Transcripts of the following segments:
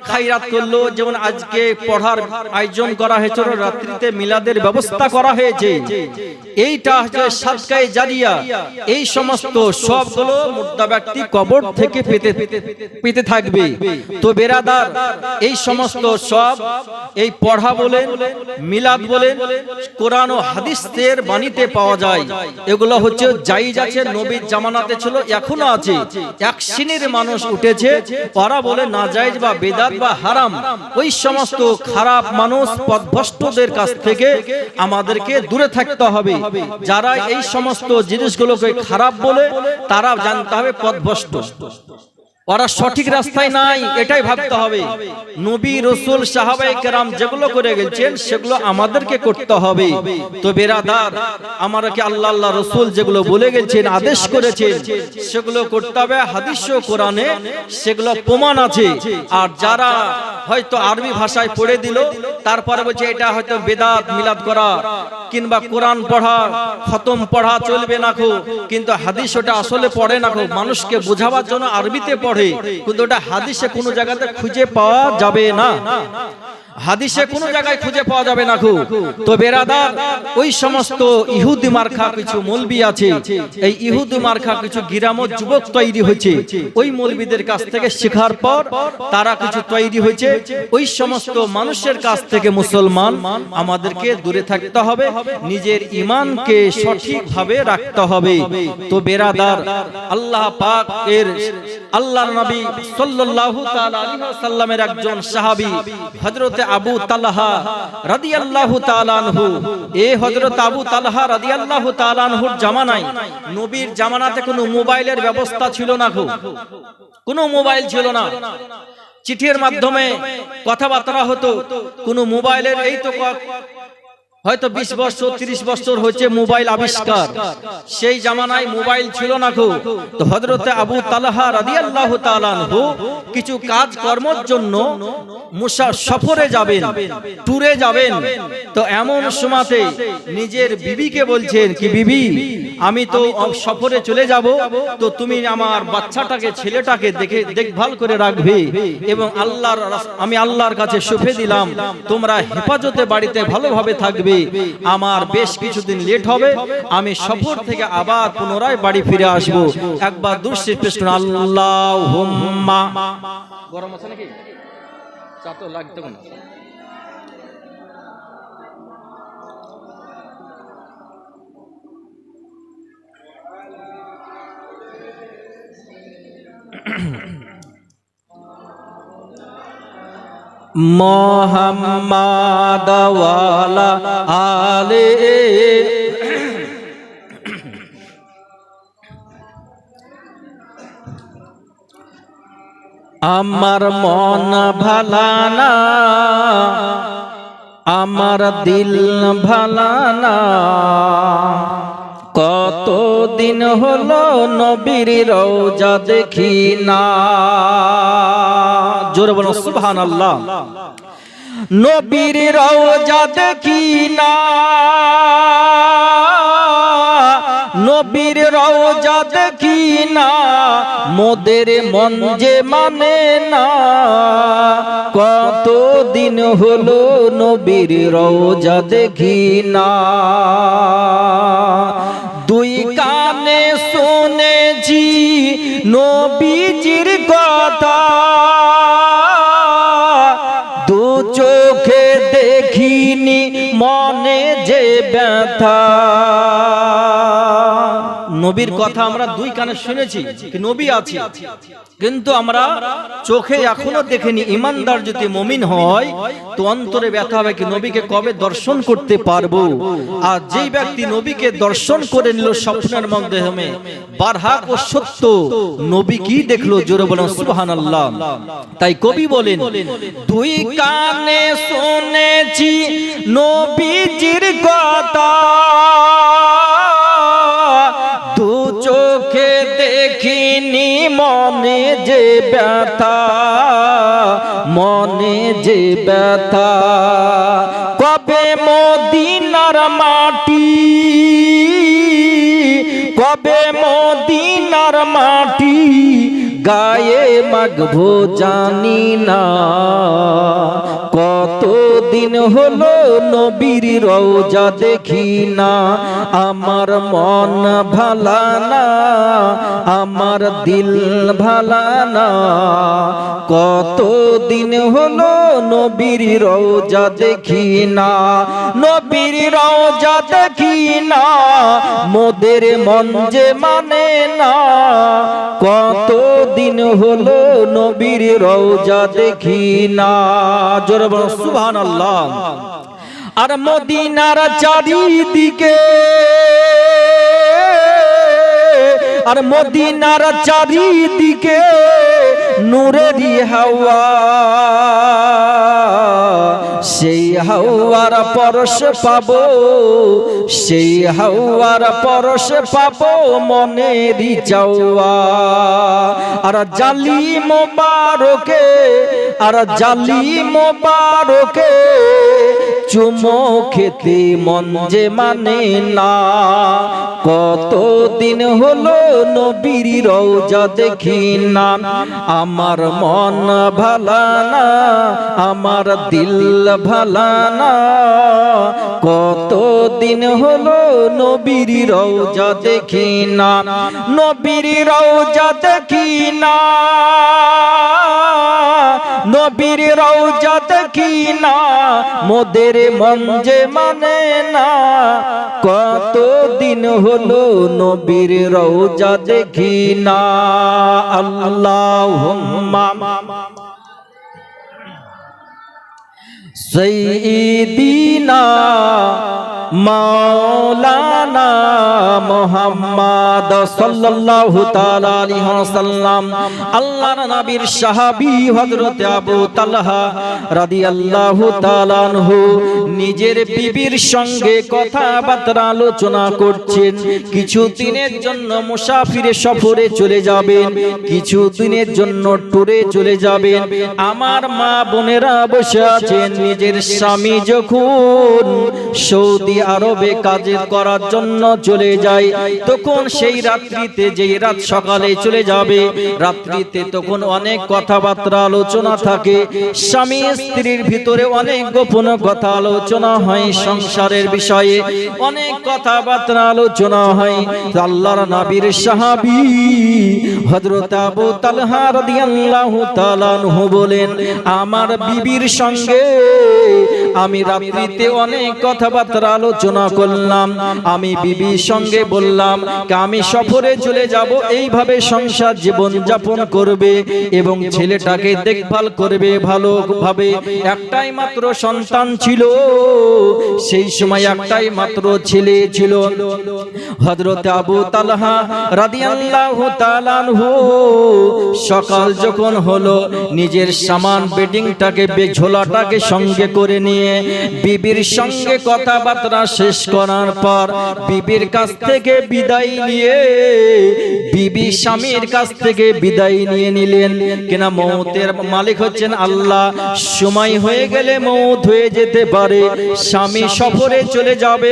খায়রাত করলো, যেমন আজকে পড়ার আয়োজন করা হয়েছে, রাত্রিতে মিলাদের ব্যবস্থা করা হয়েছে, এইটা হচ্ছে সাদকায়ে জারিয়া। এই সমস্ত সবগুলো মুর্দা ব্যক্তি কবর থেকে পেতে থাকবে। তো বেরাদার, এই সমস্ত সব এই পড়া বলেন, মিলাদ বলেন, কোরআন ও হাদিসের বাণীতে পাওয়া যায়। এগুলো হচ্ছে জায়েজ আছে, নবীর জামানাতে ছিল, এখনো আছে। এক শ্রেণীর মানুষ উঠেছে, ওরা বলে নাজায়েজ বা বেদাত বা হারাম। ওই সমস্ত খারাপ মানুষ পথভ্রষ্টদের কাছ থেকে আমাদেরকে দূরে থাকতে হবে। যারা এই সমস্ত জিনিসগুলোকে খারাপ বলে, তারা জানতে হবে পথভ্রষ্ট, ওরা সঠিক রাস্তায় নাই, এটাই ভাবতে হবে। নবী রাসূল সাহাবায়ে কেরাম যেগুলো করে গেছেন সেগুলো আমাদেরকে করতে হবে। তো বেরাদার, আমাদেরকে আল্লাহ আল্লাহ রাসূল যেগুলো বলে গেছেন, আদেশ করেছেন, সেগুলো করতে হবে। হাদিস ও কোরআনে সেগুলো প্রমাণ আছে। আর যারা হয়তো আরবি ভাষায় পড়ে দিল, তারপরে বলছে এটা হয়তো বেদাত, মিলাদ করা কিংবা কোরআন পড়া, খতম পড়া চলবে না খো, কিন্তু হাদিস ওটা আসলে পড়ে না খো, মানুষকে বোঝাবার জন্য আরবিতে পড়ে, কিন্তু ওটা হাদিসে কোনো জায়গাতে খুঁজে পাওয়া যাবে না, হাদিসে কোনো জায়গায় খুঁজে পাওয়া যাবে না খো। তো বেরাদার, ওই সমস্ত ইহুদি মার্কা কিছু মৌলবি আছে, এই ইহুদি মার্কা কিছু গিরামত যুবক তৈরি হয়েছে, ওই মৌলবিদের কাছ থেকে শেখার পর তারা কিছু তৈরি হয়েছে। ওই সমস্ত মানুষের কাছ থেকে মুসলমান আমাদেরকে দূরে থাকতে হবে, নিজের ঈমানকে সঠিকভাবে রাখতে হবে। তো বেরাদার, আল্লাহ পাক এর আল্লাহর নবী সাল্লাল্লাহু তাআলা আলাইহি ওয়াসাল্লামের একজন সাহাবী হযরত আবু তালহা রাদিয়াল্লাহু তাআলা আনহু, এই হযরত আবু তালহা রাদিয়াল্লাহু তাআলা আনহুর জামানায়, নবীর জামানাতে কোনো মোবাইলের ব্যবস্থা ছিল না, কোনো মোবাইল ছিল না, চিঠির মাধ্যমে কথাবার্তা হতো। কোনো মোবাইলের এই তো হয়তো 20 বছর 30 বছর হয়েছে মোবাইল আবিষ্কার, সেই জামানায় মোবাইল ছিল না গো। তো হযরত আবু তালহা রাদিয়াল্লাহু তাআলা আনহু কিছু কাজ কর্মের জন্য সফরে যাবেন, ট্যুরে যাবেন। তো এমন সময়তে নিজের বিবিকে বলছেন কি, বিবি আমি তো সফরে চলে যাব, তো তুমি আমার বাচ্চাটাকে, ছেলেটাকে দেখভাল করে রাখবে, এবং আমি আল্লাহর কাছে শুফে দিলাম তোমরা হেফাজতে বাড়িতে ভালোভাবে থাকবে। আমার বেশ কিছুদিন লেট হবে, আমি সফর থেকে আবার পুনরায় বাড়ি ফিরে আসব। একবার দুরূদ পেশ করুন, আল্লাহুম্মা। গরম আছে নাকি? চা তো লাগতে না। মুহাম্মাদ ওয়ালা আলে। আমার মন ভালা না, আমার দিল ভালা না, কতদিন হলো নবীর রওজা দেখি না। জোরে বলো সুবহানাল্লাহ। নবীর রওজা দেখি না, নবীর রওজা দেখি না, মোদের মন যে মানে না, কতদিন হলো নবীর রওজা দেখি না। দুই কানে শুনেছি নবীজির কথা, দু চোখে দেখিনি মনে যে ব্যথা। নবীর কথা আমরা দুই কানে শুনেছি, নবী আছে, কিন্তু আমরা চোখে এখনো দেখিনি। ইমানদার যদি মুমিন হয় তো অন্তরে ব্যথা হবে কি নবীকে কবে দর্শন করতে পারবো। আর যেই ব্যক্তি নবীকে দর্শন করে নিল স্বপ্নের মাধ্যমে, বারহাক ও সত্য, নবী কি দেখলো? জোরে বলেন সুবহানাল্লাহ। তাই কবি বলেন, দুই কানে শুনেছি নবীজির কথা, দু চোখে দেখিনি মনে যে ব্যথা, মনে যে ব্যথা। কবে মদিনার মাটি, কবে মদিনার মাটি গায়ে মাগবো জানি না, হলো নবীর রওজা দেখি না, আমার মন ভালা না, আমার দিল ভালা না। কত দিন হলো নবীর রওজা দেখি না, নবীর রওজা দেখি না, মোদের মন যে মানে না। কত দিন হলো নবীর রওজা দেখি না। জোরে বলুন সুবহানাল্লাহ। আর মদিনার চারিদিকে, আর মদিনার চারিদিকে নূরেরই হাওয়া, সেই হাওয়ার পরশ পাবো, সেই হাওয়ার পরশ পাবো মনেরই চাওয়া। আর জালি মোবারকে, আর জালি মোবারকে চুমো খেতে মন যে মানে না। কত দিন হলো নবীর রওজা দেখি না, আমার মন ভালা না, আমার দিল ভালা না। কত দিন হলো নবীর রওজা দেখি না, নবীর রওজা দেখি না, নবীর রওজা দেখি না, মোদের মন যে মানে না। কত দিন হলো নবীর রওজা দেখি না। আল্লাহুম্মা সাইয়্যিদিনা মাওলানা মুহাম্মদ সাল্লাল্লাহু তাআলা আলাইহি ওয়াসাল্লাম। আল্লাহর নবীর সাহাবী হযরত আবু তালহা রাদিয়াল্লাহু তাআলা আনহু নিজের বিবির সঙ্গে কথাবার্তা আলোচনা করছেন। কিছু দিনের জন্য মুসাফিরে সফরে চলে যাবেন, কিছু দিনের জন্য ট্যুরে চলে যাবেন। আমার মা বোনেরা বসে আছেন, নিজের স্বামী যখন সৌদি আরবে কাজ করার জন্য চলে যায়, তখন সেই রাত্রিতে, যেই রাত সকালে চলে যাবে, রাত্রিতে তখন অনেক কথাবার্তা আলোচনা থাকে। স্বামী স্ত্রীর ভিতরে অনেক গোপন কথা আলোচনা হয়, সংসারের বিষয়ে অনেক কথাবার্তা আলোচনা হয়। আল্লাহর নবীর সাহাবী হযরত আবু তালহা রাদিয়াল্লাহু তাআলা আনহু বলেন, আমার বিবির সঙ্গে আমি রাত্রিতে অনেক কথাবার্তা আলোচনা করলাম। আমি বিবির সঙ্গে বললাম আমি সফরে চলে যাব, এইভাবে সংসার জীবন যাপন করবে এবং ছেলেটাকে দেখভাল করবে ভালোভাবে। একটাই মাত্র সন্তান ছিল, সেই সময় একটাই মাত্র ছেলে ছিল। হযরত আবু তালহা রাদিয়াল্লাহু তাআলা আনহু সকাল যখন হলো, নিজের সামান বেডিংটাকে, ঝোলাটাকে সঙ্গে করে নিয়ে বিবির সঙ্গে কথাবার্তা শেষ করার পর বিবির কাছ থেকে বিদায় নিয়ে, বিবি স্বামীর কাছ থেকে বিদায় নিয়ে নিলেন। কেন মওতের মালিক হচ্ছেন আল্লাহ, সময় হয়ে গেলে মওত হয়ে যেতে পারে। স্বামী সফরে চলে যাবে,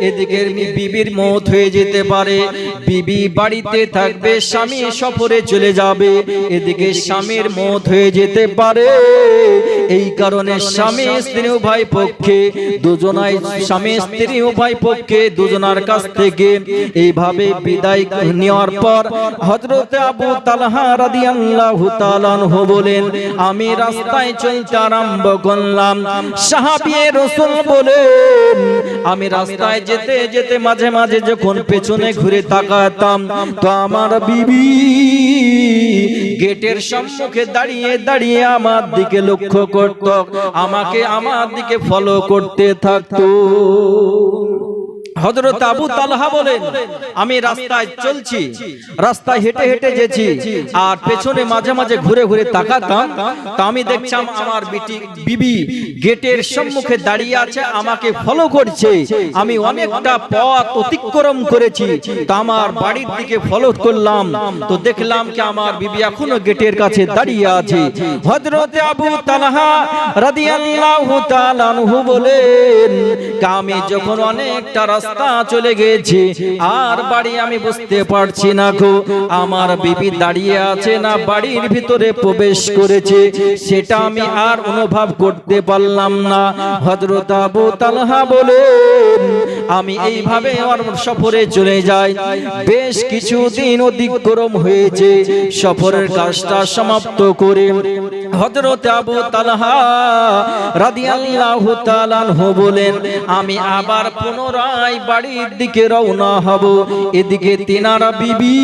এদিকে বিবির মওত হয়ে যেতে পারে। বিবি বাড়িতে থাকবে, স্বামী সফরে চলে যাবে, এদিকে স্বামীর মওত হয়ে যেতে পারে। এই কারণে স্বামী স্ত্রী উভয় পক্ষে, দুজনাই স্বামী স্ত্রী উভয় পক্ষে দুজনার কাছ থেকে এইভাবে বিদায় নেওয়ার পর হযরত আবু তালহা রাদিয়াল্লাহু তাআলা আনহু বলেন, আমি রাস্তায় চলতে আরম্ভ করলাম। সাহাবী রাসূল বলেন, আমি রাস্তায় যেতে যেতে মাঝে মাঝে যখন পেছনে ঘুরে তাকাতাম, তো আমার বিবি গেটের সম্মুখে দাঁড়িয়ে দাঁড়িয়ে আমার দিকে লক্ষ্য করত, আমাকে আমার দিকে ফলো করতে থাকতো। হযরত আবু তালহা বলেন, আমি রাস্তায় চলছি, রাস্তায় হেঁটে হেঁটে যেছি, আর পেছনে মাঝে মাঝে ঘুরে ঘুরে তাকাতাম, তা আমি দেখলাম আমার বিবি গেটের সম্মুখে দাঁড়িয়ে আছে, আমাকে ফলো করছে। আমি অনেকটা পথ অতিক্রম করেছি, তা আমার বাড়ির দিকে ফলো করলাম, তো দেখলাম কি আমার বিবি এখনো গেটের কাছে দাঁড়িয়ে আছে। হযরত আবু তালহা রাদিয়াল্লাহু তাআলা আনহু বলেন, আমি যখন অনেকটা রাস্তা রাস্তা চলে গেছে, আর বাড়ি আমি বুঝতে পারছি না গো, আমার বিবি দাঁড়িয়ে আছে না বাড়ির ভিতরে প্রবেশ করেছে, সেটা আমি আর অনুভব করতে পারলাম না। হযরত আবু তালহা বলেন, আমি এইভাবে আমার সফরে চলে যাই। বেশ কিছুদিন অতিক্রম হয়েছে, সফরের কাজটা সমাপ্ত করে হযরত আবু তালহা রাদিয়াল্লাহু তাআলা আনহু বলেন, আমি আবার পুনরায় বাড়ির দিকে রওনা হব। এদিকে তিনারা বিবি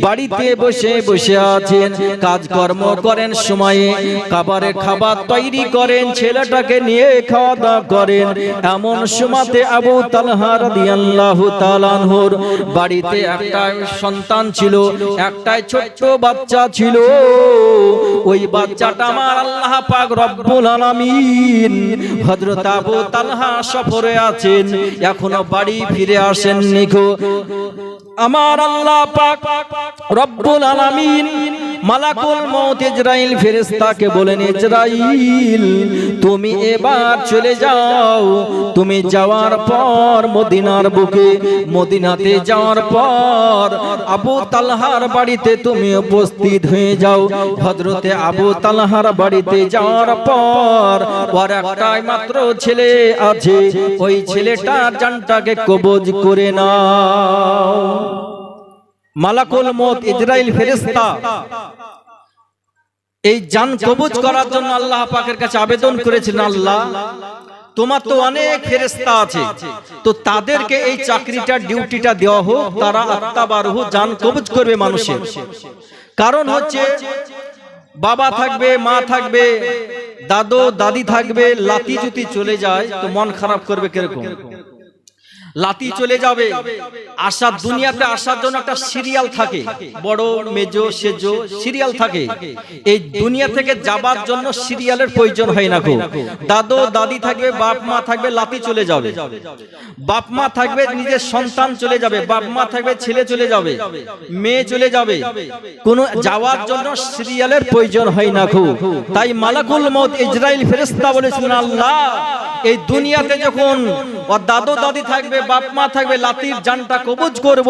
বাড়িতে বসে বসে আছেন, কাজকর্ম করেন, সময়ে খাবার তৈরি করেন, ছেলেটাকে নিয়ে খাওয়া দাওয়া করেন। এমন সময়তে আবু তালহা রাদিয়াল্লাহু তাআলা আনহুর বাড়িতে একটা সন্তান ছিল, একটাই ছোট্ট বাচ্চা ছিল। ওই বাচ্চাটা আমার আল্লাহ পাক রব্বুল আলামিন, হযরত আবু তালহা সফরে আছেন, এখনো বাড়ি ফিরে আসেননি গো। আমার আল্লাহ পাক রব্বুল আলামিন মালাকুল মউত ইজরাইল ফেরেশতাকে বলেন, ইজরাইল তুমি এবার চলে যাও। তুমি যাওয়ার পর মদিনার বুকে, মদিনাতে যাওয়ার পর আবু তালহার বাড়িতে তুমি উপস্থিত হয়ে যাও। হযরতে আবু তালহার বাড়িতে যাওয়ার পর ওর একটাই মাত্র ছেলে আছে, ওই ছেলেটার জানটাকে কবজ করে নাও। মালাকুল মউত ইজরাইল ফেরেশতা এই জান কবজ করার জন্য আল্লাহ পাকের কাছে আবেদন করেছেন, আল্লাহ তোমার তো অনেক ফেরেশতা আছে, তো তাদেরকে এই চাকরিটা ডিউটিটা দেওয়া হোক, তারা আত্মাবারহু জান কবজ করবে মানুষের। কারণ হচ্ছে বাবা থাকবে, মা থাকবে, দাদু দাদি থাকবে, লাতি যদি চলে যায় তো মন খারাপ করবে কিরকম? লাতি চলে যাবে, আসার দুনিয়াতে আসার জন্য একটা সিরিয়াল থাকে, বড় মেজো সেজো সিরিয়াল থাকে। এই দুনিয়া থেকে যাবার জন্য সিরিয়ালের প্রয়োজন হয় না গো। দাদু দাদি থাকবে, বাপ মা থাকবে, লাতি চলে যাবে। বাপ মা থাকবে, নিজের সন্তান চলে যাবে, বাপ মা থাকবে, ছেলে চলে যাবে, মেয়ে চলে যাবে, কোনো যাওয়ার জন্য সিরিয়ালের প্রয়োজন হয় না গো। তাই মালাকুল মউত ইজরাইল ফেরেশতা বলেছিলেন, আল্লাহ এই দুনিয়াতে যখন ওর দাদু দাদি থাকবে, বাপ মা থাকবে, লাতির জানটা কবজ করব,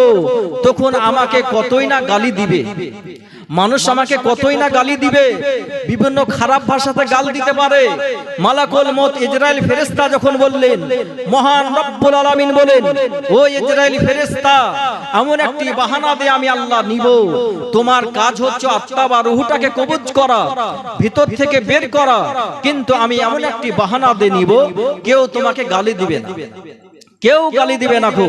তখন আমাকে কতই না গালি দিবে, মানুষ আমাকে কতই না গালি দিবে, বিভিন্ন খারাপ ভাষাতে গাল দিতে পারে। মালাকুল মউত ইজরাইল ফেরেশতা যখন বললেন, মহান রব্বুল আলামিন বলেন, ও ইজরাইল ফেরেশতা এমন একটি বাহানা দিয়ে আমি আল্লাহ নিব, তোমার কাজ হচ্ছে আত্মা বা রূহটাকে কবজ করা, ভিতর থেকে বের করা, কিন্তু আমি এমন একটি বাহানা দিয়ে নিব, কেউ তোমাকে গালি দিবে না, কেউ গালি দিবে না গো।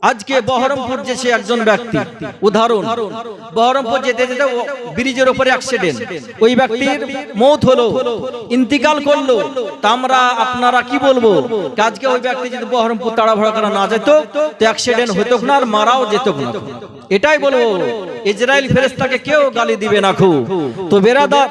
আজকে বহরমপুর যেছে একজন ব্যক্তি, উদাহরণ, বহরমপুর যেতে যেতে ব্রিজের উপরে অ্যাক্সিডেন্ট, ওই ব্যক্তির মৌত হলো, ইন্তিকাল করলো, তা আমরা আপনারা কি বলবো? আজকে ওই ব্যক্তি যদি বহরমপুর তাড়াহুড়া করা না যেত তো অ্যাক্সিডেন্ট হতো না, আর মারাও যেত না। এটাই বলবো, ইজরাইল ফেরেশতাকে কেউ গালি দিবে না গো। তো বেরাদার